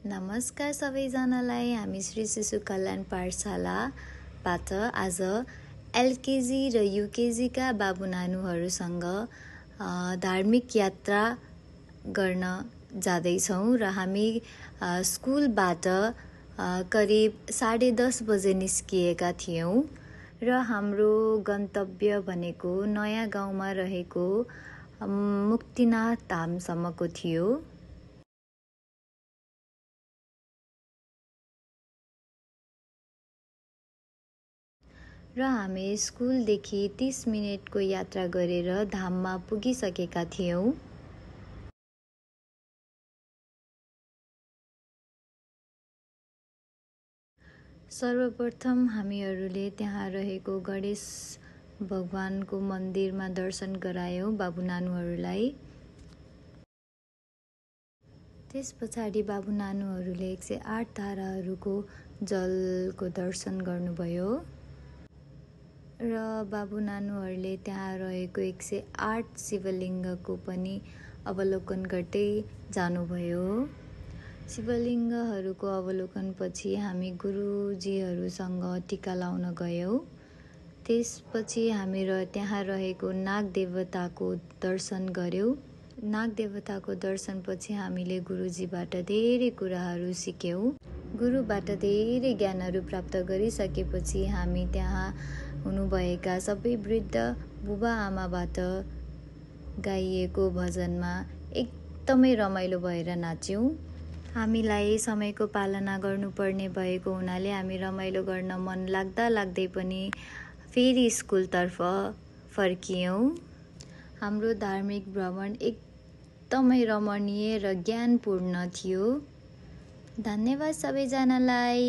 नमस्कार सबैजनालाई। हामी श्री शिशु कल्याण पाठशालाबाट आज एलकेजी र युकेजीका बाबु नानुहरूसँग धार्मिक यात्रा गर्न जाँदैछौँ र हामी स्कुलबाट करिब 10:30 बजे निस्किएका थियौँ र हाम्रो गन्तव्य भनेको नयाँ गाउँमा रहेको मुक्तिनाथ धामसम्मको थियो। र हामी स्कुलदेखि 30 मिनेटको यात्रा गरेर धाममा पुगिसकेका थियौँ। सर्वप्रथम हामीहरूले त्यहाँ रहेको गणेश भगवानको मन्दिरमा दर्शन गरायौँ बाबु नानुहरूलाई। त्यस पछाडि बाबु नानुहरूले 108 धाराहरूको जलको दर्शन गर्नुभयो र बाबु नानुहरूले त्यहाँ रहेको 108 शिवलिङ्गको पनि अवलोकन गर्दै जानुभयो। शिवलिङ्गहरूको अवलोकनपछि हामी गुरुजीहरूसँग टीका लाउन गयौँ। त्यसपछि हामी त्यहाँ रहेको नाग देवताको दर्शन गर्यौँ। नाग देवताको दर्शनपछि हामीले गुरुजीबाट धेरै कुराहरू सिक्यौँ। गुरुबाट धेरै ज्ञानहरू प्राप्त गरिसकेपछि हामी त्यहाँ हुनुभएका सबै वृद्ध बुबा आमाबाट गाइएको भजनमा एकदमै रमाइलो भएर नाच्यौँ। हामीलाई समयको पालना गर्नुपर्ने भएको हुनाले हामी रमाइलो गर्न मन लाग्दै पनि फेरि स्कुलतर्फ फर्कियौँ। हाम्रो धार्मिक भ्रमण एकदमै रमणीय र ज्ञानपूर्ण थियो। धन्यवाद सबैजनालाई।